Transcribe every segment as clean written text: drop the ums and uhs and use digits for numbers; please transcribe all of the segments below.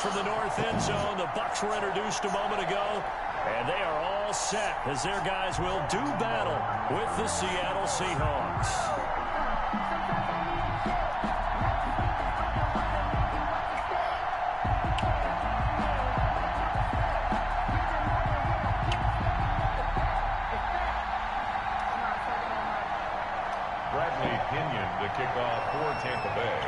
from the north end zone. The Bucs were introduced a moment ago, and they are all set as their guys will do battle with the Seattle Seahawks. To kick off for Tampa Bay.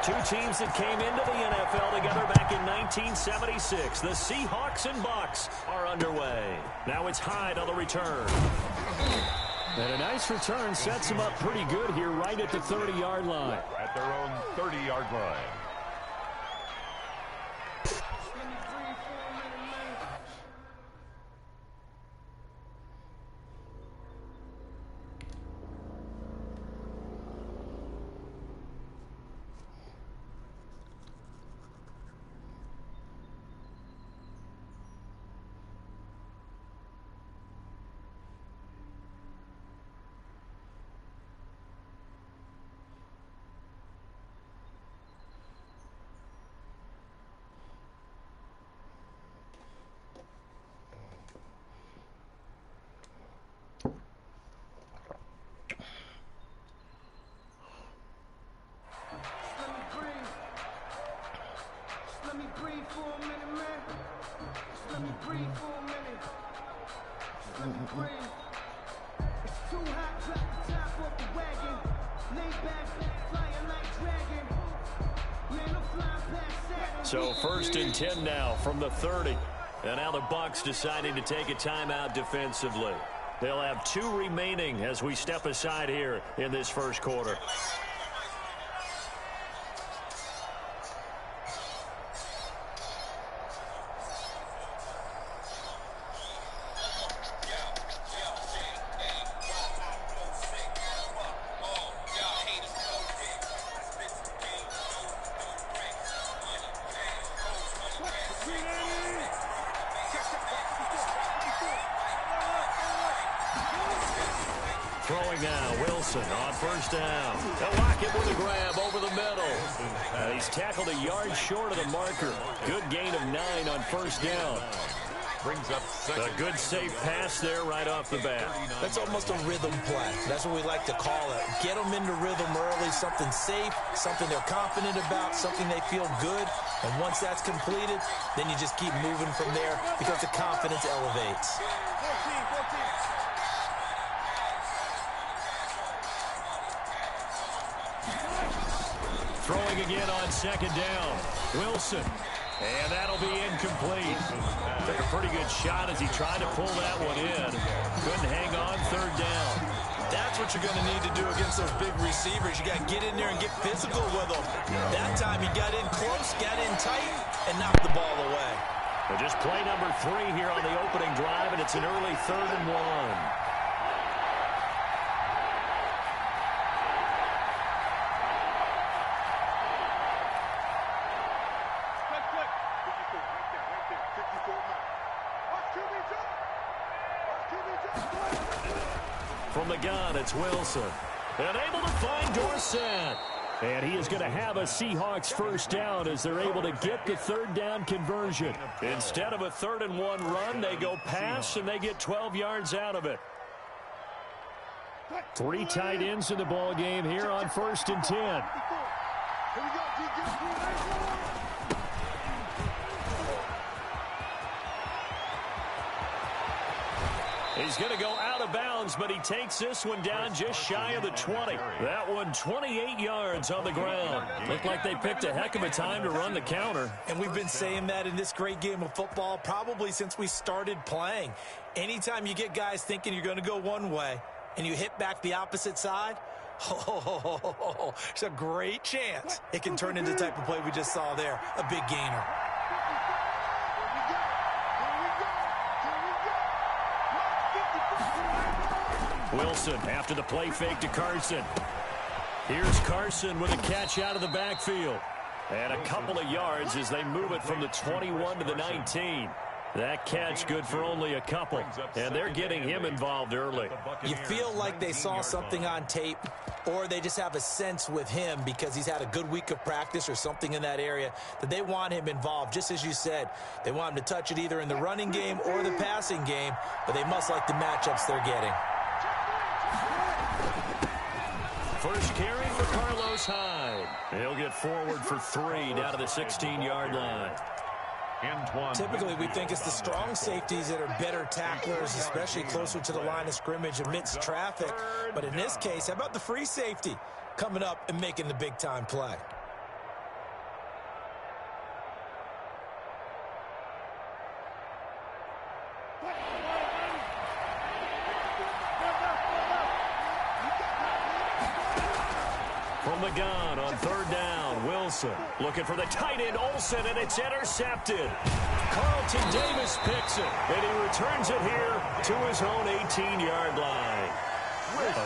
Two teams that came into the NFL together back in 1976. The Seahawks and Bucs are underway. Now it's Hyde on the return. And a nice return sets them up pretty good here right at the 30-yard line. At their own 30-yard line. So 1st and 10 now from the 30. And now the Bucs deciding to take a timeout defensively. They'll have 2 remaining as we step aside here in this first quarter. Throwing now, Wilson on first down. They'll lock it with a grab over the middle. He's tackled a yard short of the marker. Good gain of 9 on first down. Brings up second. A good safe pass there right off the bat. That's almost a rhythm play. That's what we like to call it. Get them into rhythm early, something safe, something they're confident about, something they feel good. And once that's completed, then you just keep moving from there because the confidence elevates. Throwing again on second down. Wilson. And that'll be incomplete. Took a pretty good shot as he tried to pull that one in. Couldn't hang on third down. That's what you're going to need to do against those big receivers. You got to get in there and get physical with them. That time he got in close, got in tight, and knocked the ball away. But just play number 3 here on the opening drive, and it's an early 3rd and 1. From the gun, it's Wilson. And able to find Dorsett. And he is going to have a Seahawks first down as they're able to get the 3rd down conversion. Instead of a 3rd and 1 run, they go pass and they get 12 yards out of it. 3 tight ends in the ball game here on 1st and 10. He's going to go out of bounds, but he takes this one down just shy of the 20. That one 28 yards on the ground. Looked like they picked a heck of a time to run the counter. And we've been saying that in this great game of football probably since we started playing. Anytime you get guys thinking you're going to go one way and you hit back the opposite side, it's a great chance it can turn into the type of play we just saw there, a big gainer. Wilson after the play fake to Carson. Here's Carson with a catch out of the backfield. And a couple of yards as they move it from the 21 to the 19. That catch good for only a couple, and they're getting him involved early. You feel like they saw something on tape, or they just have a sense with him because he's had a good week of practice or something in that area that they want him involved. Just as you said, they want him to touch it either in the running game or the passing game, but they must like the matchups they're getting. First carry for Carlos Hyde. He'll get forward for 3 down to the 16-yard line. Typically, we think it's the strong safeties that are better tacklers, especially closer to the line of scrimmage amidst traffic. But in this case, how about the free safety coming up and making the big-time play? From the gun on 3rd down, Wilson looking for the tight end Olsen, and it's intercepted. Carlton Davis picks it, and he returns it here to his own 18-yard line.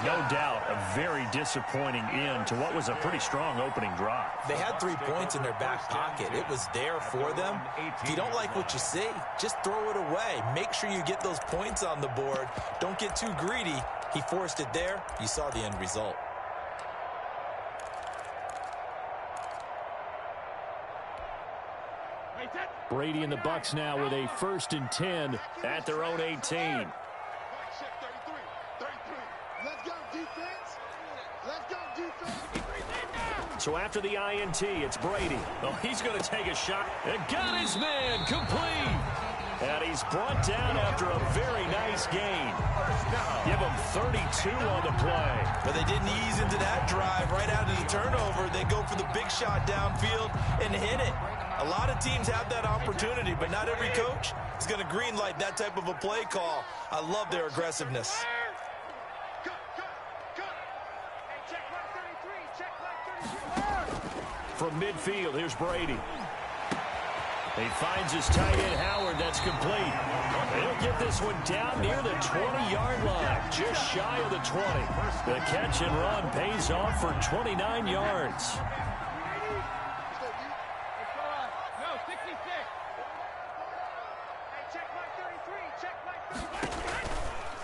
No doubt a very disappointing end to what was a pretty strong opening drive. They had 3 points in their back pocket. It was there for them. If you don't like what you see, just throw it away. Make sure you get those points on the board. Don't get too greedy. He forced it there. You saw the end result. Brady and the Bucs now with a 1st and 10 at their own 18. Let's go, defense. Let's go, defense. So after the INT, it's Brady. Oh, he's going to take a shot. And got his man complete. And he's brought down after a very nice gain. Give him 32 on the play. But they didn't ease into that drive right out of the turnover. They go for the big shot downfield and hit it. A lot of teams have that opportunity, but not every coach is going to greenlight that type of a play call. I love their aggressiveness. From midfield, here's Brady. He finds his tight end, Howard. That's complete. He'll get this one down near the 20-yard line, just shy of the 20. The catch and run pays off for 29 yards.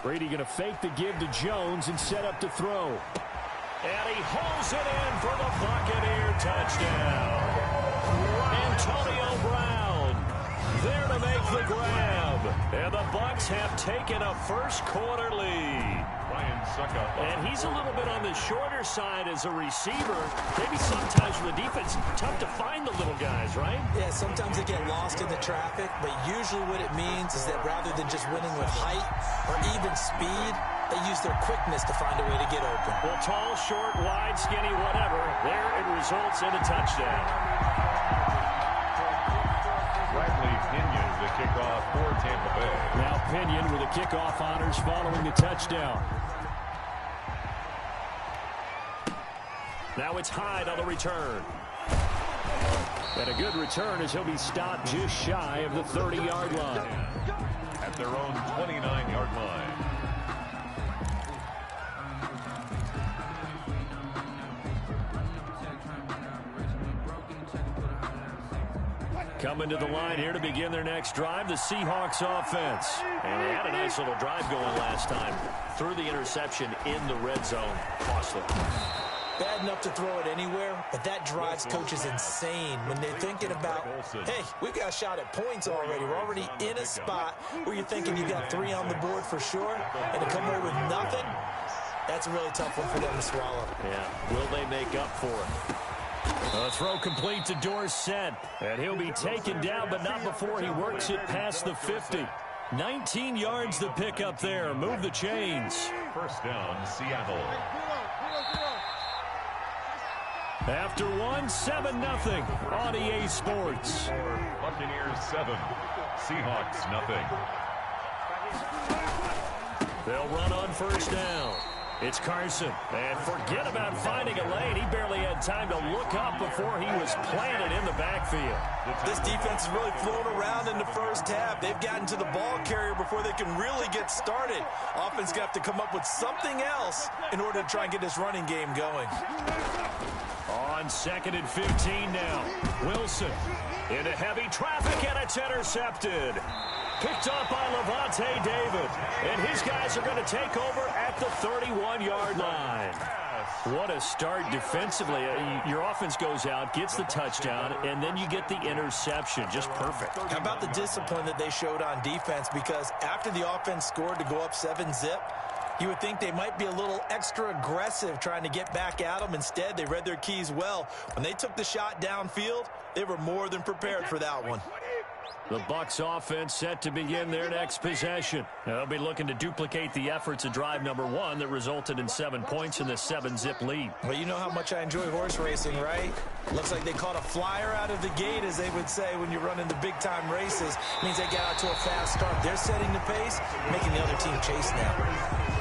Brady going to fake the give to Jones and set up to throw. And he hauls it in for the Buccaneer touchdown. Antonio Brown there to make the grab. And the Bucs have taken a first-quarter lead. And he's a little bit on the shorter side as a receiver. Maybe sometimes for the defense, tough to find the little guys, right? Yeah, sometimes they get lost in the traffic, but usually what it means is that rather than just winning with height or even speed, they use their quickness to find a way to get open. Well, tall, short, wide, skinny, whatever, there it results in a touchdown. Bradley Pinion, the kickoff for Tampa Bay. Now Pinion with the kickoff honors following the touchdown. Now it's Hyde on the return. And a good return as he'll be stopped just shy of the 30-yard line. At their own 29-yard line. Coming to the line here to begin their next drive, the Seahawks offense. And they had a nice little drive going last time. Threw the interception in the red zone. Costly. Bad enough to throw it anywhere, but that drives coaches insane when they're thinking about, hey, we've got a shot at points already. We're already in a spot where you're thinking you got 3 on the board for sure, and to come away with nothing, that's a really tough one for them to swallow. Yeah, will they make up for it? A throw complete to Dorsett, and he'll be taken down, but not before he works it past the 50. 19 yards to pick up there. Move the chains. First down, Seattle. After 7-0 on EA Sports. Buccaneers 7, Seahawks nothing. They'll run on first down. It's Carson. And forget about finding a lane. He barely had time to look up before he was planted in the backfield. This defense has really flown around in the first half. They've gotten to the ball carrier before they can really get started. Offense got to come up with something else in order to try and get this running game going. On 2nd and 15 now. Wilson into heavy traffic, and it's intercepted. Picked up by Levante David. And his guys are going to take over at the 31-yard line. What a start defensively. Your offense goes out, gets the touchdown, and then you get the interception. Just perfect. How about the discipline that they showed on defense? Because after the offense scored to go up 7-zip, you would think they might be a little extra aggressive trying to get back at them. Instead, they read their keys well. When they took the shot downfield, they were more than prepared for that one. The Bucs offense set to begin their next possession. They'll be looking to duplicate the efforts of drive number 1 that resulted in 7 points in the 7-zip lead. Well, you know how much I enjoy horse racing, right? Looks like they caught a flyer out of the gate, as they would say when you're running the big-time races. Means they get out to a fast start. They're setting the pace, making the other team chase now.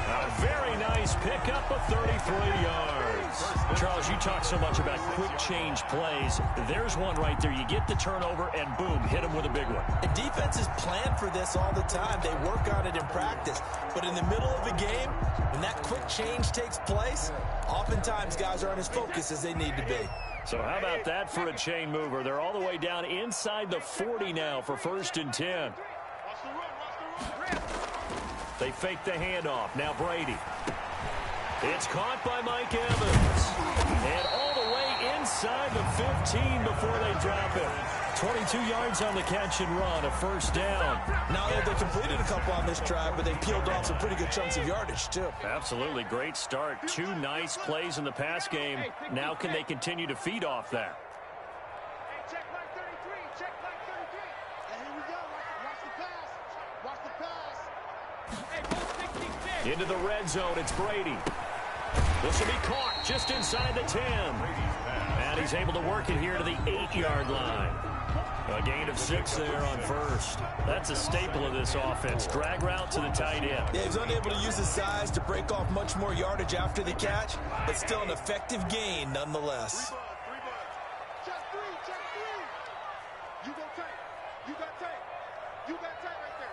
A very nice pickup of 33 yards. Charles, you talk so much about quick change plays. There's one right there. You get the turnover, and boom, hit him with a big one. And defenses plan for this all the time. They work on it in practice. But in the middle of a game, when that quick change takes place, oftentimes guys aren't as focused as they need to be. So how about that for a chain mover? They're all the way down inside the 40 now for 1st and 10. They fake the handoff. Now Brady. It's caught by Mike Evans. And all the way inside the 15 before they drop it. 22 yards on the catch and run, a 1st down. Now they completed a couple on this drive, but they peeled off some pretty good chunks of yardage, too. Absolutely. Great start. 2 nice plays in the pass game. Now can they continue to feed off that? Check back 33. Check back 33. And here we go. Watch the pass. Watch the pass. Into the red zone, it's Brady. This will be caught just inside the 10. And he's able to work it here to the 8-yard line. A gain of 6 there on 1st. That's a staple of this offense. Drag route to the tight end. Yeah, he's unable to use his size to break off much more yardage after the catch, but still an effective gain nonetheless. Check 3. Check 3. You go tight. You got tight. You got tight right there.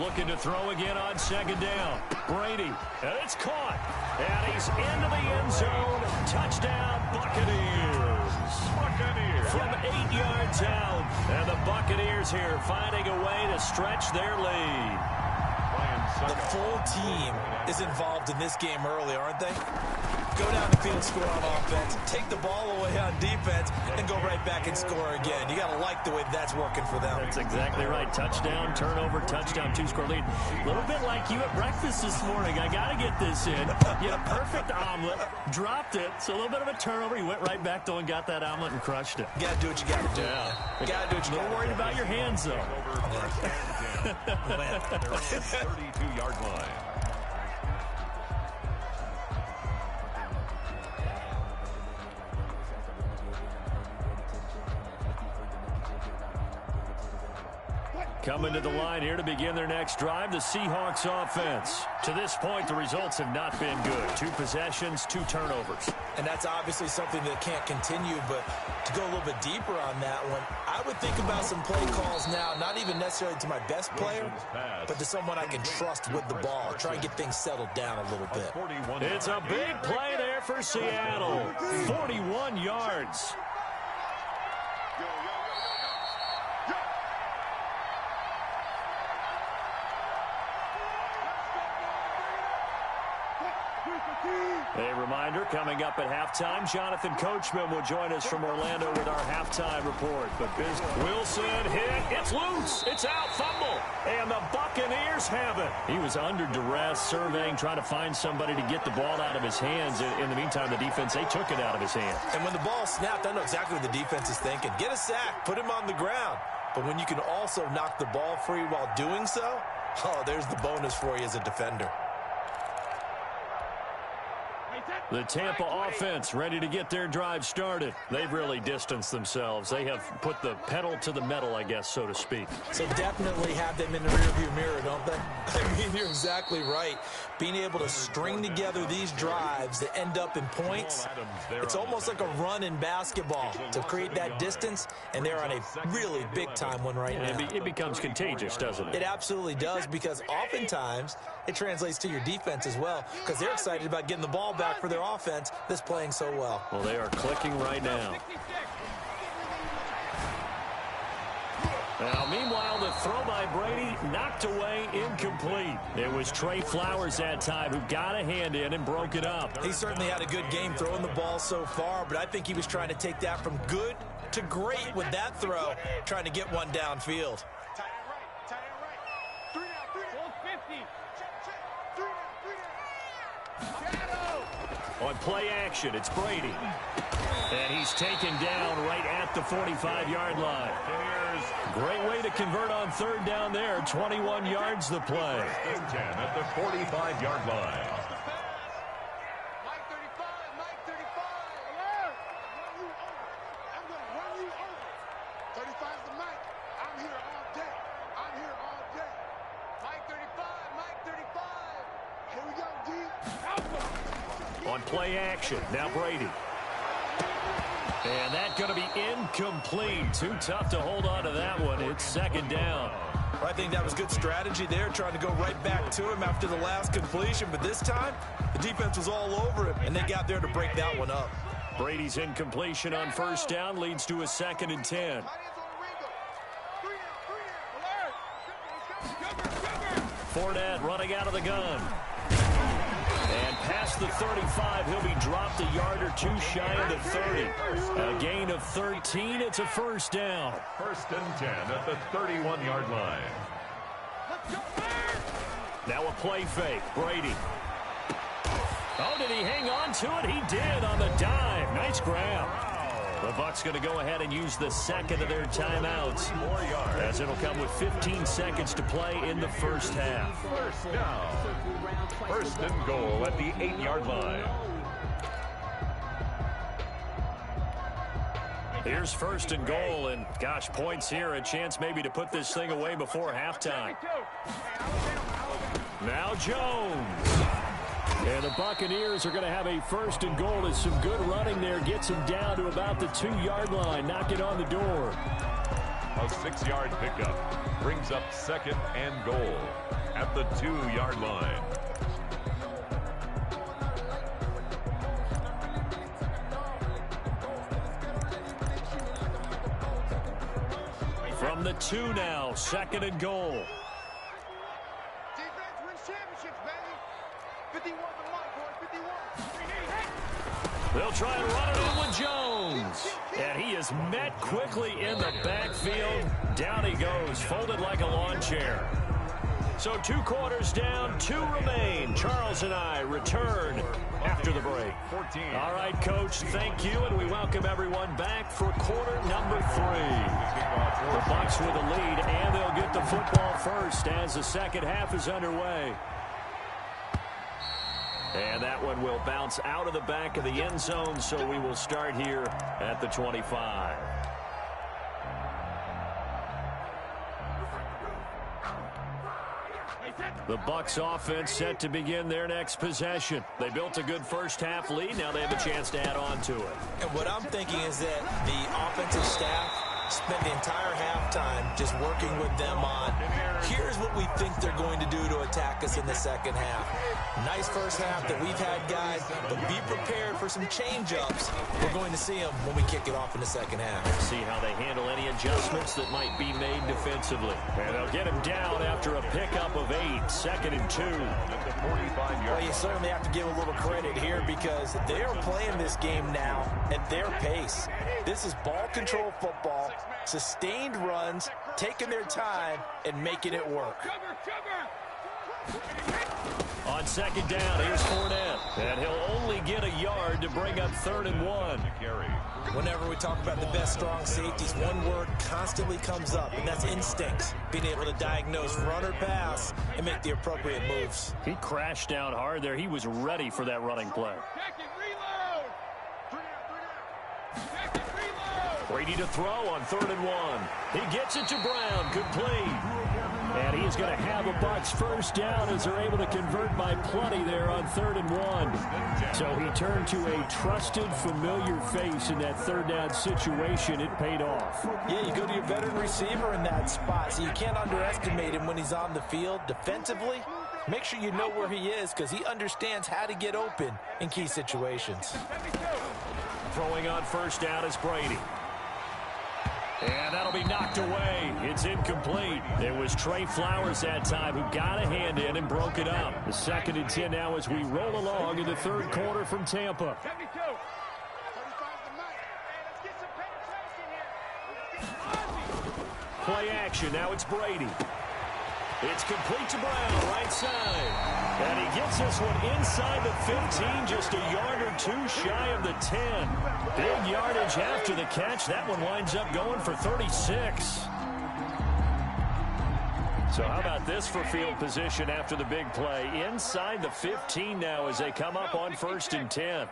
Looking to throw again on 2nd down. Brady, and it's caught. And he's into the end zone. Touchdown, Buccaneers. From 8 yards out. And the Buccaneers here finding a way to stretch their lead. The full team is involved in this game early, aren't they? Go down the field, score on offense, take the ball away on defense, and go right back and score again. You got to like the way that's working for them. That's exactly right. Touchdown, turnover, touchdown, 2-score lead. A little bit like you at breakfast this morning. I got to get this in. You had a perfect omelet, dropped it, so a little bit of a turnover. You went right back, though, and got that omelet and crushed it. You got to do what you got to do. Yeah. You got to do what you got to do. Don't worry about your hands, though. They're on the 32-yard line. Coming to the line here to begin their next drive, the Seahawks offense. To this point, the results have not been good. 2 possessions, 2 turnovers. And that's obviously something that can't continue, but to go a little bit deeper on that one, I would think about some play calls now, not even necessarily to my best player, but to someone I can trust with the ball. Try and get things settled down a little bit. It's a big play there for Seattle. 41 yards. A reminder, coming up at halftime, Jonathan Coachman will join us from Orlando with our halftime report. But Wilson hit, it's loose, it's out, fumble, and the Buccaneers have it. He was under duress, surveying, trying to find somebody to get the ball out of his hands. In the meantime, the defense, they took it out of his hands. And when the ball snapped, I know exactly what the defense is thinking. Get a sack, put him on the ground. But when you can also knock the ball free while doing so, oh, there's the bonus for you as a defender. The Tampa offense ready to get their drive started. They've really distanced themselves. They have put the pedal to the metal, I guess, so to speak. So definitely have them in the rearview mirror, don't they? I mean, you're exactly right. Being able to string together these drives that end up in points, it's almost like a run in basketball to create that distance, and they're on a really big-time one right now. It becomes contagious, doesn't it? It absolutely does, because oftentimes it translates to your defense as well, because they're excited about getting the ball back for their offense that's playing so well. Well, they are clicking right now. Now, meanwhile, the throw by Brady knocked away, incomplete. It was Trey Flowers that time who got a hand in and broke it up. He certainly had a good game throwing the ball so far, but I think he was trying to take that from good to great with that throw, trying to get one downfield. Tight end right. Tight end right. 3 down. 450. Check, check. 3 down. 3 down. On play action, it's Brady. And he's taken down right at the 45-yard line. Great way to convert on third down there. 21 yards the play. 10 at the 45-yard line. Mike 35. Mike 35. Alert. I'm going to run you over. 35's the mic. I'm here all day. I'm here all day. Mike 35. Mike 35. Here we go, D. On play action, now Brady. And that's going to be incomplete. Too tough to hold on to that one. It's second down. I think that was good strategy there, trying to go right back to him after the last completion. But this time, the defense was all over him, and they got there to break that one up. Brady's incompletion on first down leads to a 2nd and 10. Fournette running out of the gun. And past the 35, he'll be dropped a yard or two shy of the 30. A gain of 13. It's a first down. 1st and 10 at the 31-yard line. Now a play fake. Brady. Oh, did he hang on to it? He did on the dive. Nice grab. The Bucs going to go ahead and use the second of their timeouts, as it'll come with 15 seconds to play in the first half. First down. 1st and goal at the 8-yard line. Here's 1st and goal, and gosh, points here. A chance maybe to put this thing away before halftime. Now Jones. And the Buccaneers are going to have a 1st and goal as some good running there gets him down to about the 2-yard line. Knock it on the door. A 6-yard pickup brings up 2nd and goal at the 2-yard line. From the 2 now, 2nd and goal. Defense wins championships, baby. 51 the mark, boys. 51. They'll try and run it in with Jones. And he is met quickly in the backfield. Down he goes, folded like a lawn chair. So 2 quarters down, 2 remain. Charles and I return after the break. 14. All right, Coach, thank you, and we welcome everyone back for quarter number 3. The Bucs with a lead, and they'll get the football first as the second half is underway. And that one will bounce out of the back of the end zone, so we will start here at the 25. The Bucs offense set to begin their next possession. They built a good first half lead. Now they have a chance to add on to it. And what I'm thinking is that the offensive staff spent the entire halftime just working with them on, here's what we think they're going to do to attack us in the second half. Nice first half that we've had, guys, but be prepared for some change-ups. We're going to see them when we kick it off in the second half. See how they handle any adjustments that might be made defensively. And they'll get him down after a pickup of 8, 2nd and 2. At the 45-yard Well, you certainly have to give a little credit here because they are playing this game now at their pace. This is ball control football, sustained runs, taking their time, and making it work. On second down, here's Fournette. And he'll only get a yard to bring up 3rd and 1. Whenever we talk about the best strong safeties, one word constantly comes up, and that's instinct. Being able to diagnose run or pass and make the appropriate moves. He crashed down hard there. He was ready for that running play. Brady to throw on 3rd and 1. He gets it to Brown, complete. And he is going to have a Bucs first down as they're able to convert by plenty there on 3rd and 1. So he turned to a trusted, familiar face in that 3rd down situation. It paid off. Yeah, you go to your veteran receiver in that spot, so you can't underestimate him when he's on the field. Defensively, make sure you know where he is because he understands how to get open in key situations. Throwing on first down is Brady. And that'll be knocked away. It's incomplete. It was Trey Flowers that time who got a hand in and broke it up. The 2nd and 10 now as we roll along in the 3rd quarter from Tampa. Play action. Now it's Brady. It's complete to Brown, right side. And he gets this one inside the 15, just a yard or 2 shy of the 10. Big yardage after the catch. That one winds up going for 36. So how about this for field position after the big play? Inside the 15 now as they come up on 1st and 10.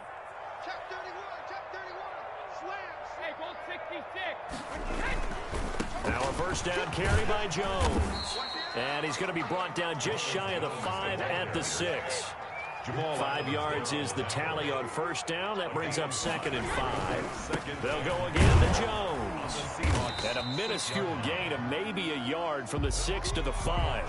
Now a 1st down carry by Jones. And he's going to be brought down just shy of the 5 at the 6. 5 yards is the tally on 1st down. That brings up 2nd and 5. They'll go again to Jones. And a minuscule gain of maybe a yard from the 6 to the 5.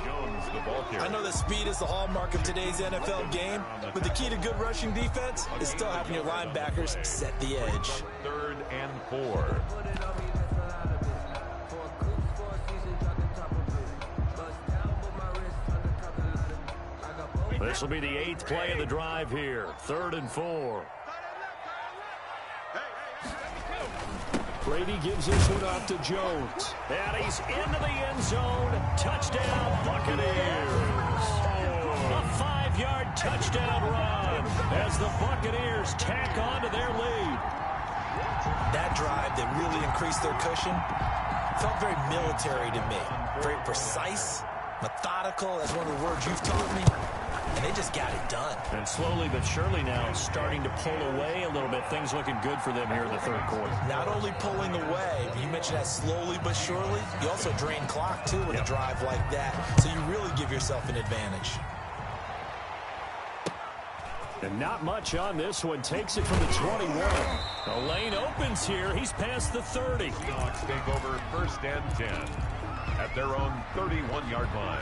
I know that speed is the hallmark of today's NFL game, but the key to good rushing defense is still having your linebackers set the edge. 3rd and 4. This will be the 8th play of the drive here. 3rd and 4. Brady gives this one off to Jones. And he's into the end zone. Touchdown, Buccaneers. A 5-yard touchdown run as the Buccaneers tack on to their lead. That drive that really increased their cushion felt very military to me. Very precise, methodical, that's one of the words you've taught me. And they just got it done. And slowly but surely now starting to pull away a little bit. Things looking good for them here in the 3rd quarter. Not only pulling away, but you mentioned that slowly but surely. You also drain clock, too, with a drive like that. So you really give yourself an advantage. And not much on this one. Takes it from the 21. The lane opens here. He's past the 30. Seahawks take over 1st and 10 at their own 31-yard line.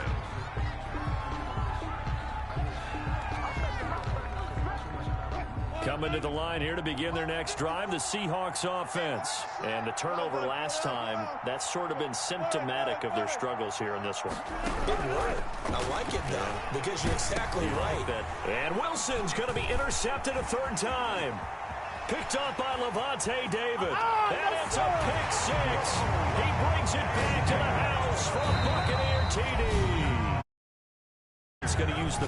Coming to the line here to begin their next drive, the Seahawks offense. And the turnover last time, that's sort of been symptomatic of their struggles here in this one. Big word. I like it, though, because you're exactly right. And Wilson's going to be intercepted a 3rd time. Picked up by Levante David. And it's a pick 6. He brings it back to the house for a Buccaneer TD. It's going to use the